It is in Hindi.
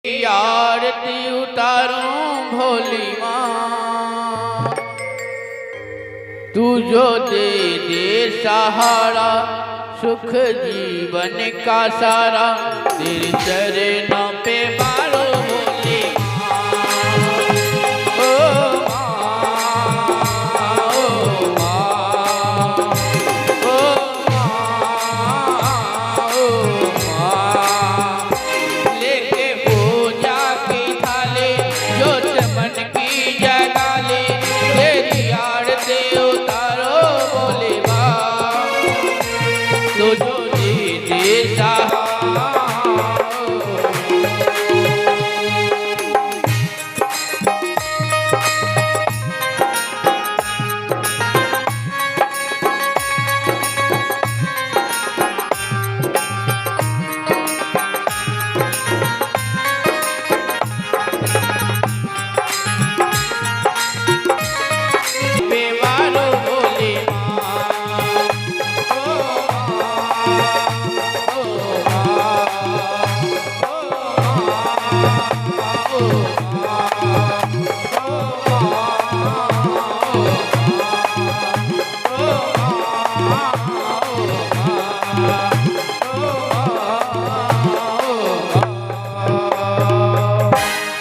आरती उतारूं भोली माँ, तू जो दे दे सहारा, सुख जीवन का सारा, तेरे चरणों पे मारो भोली माँ। ओ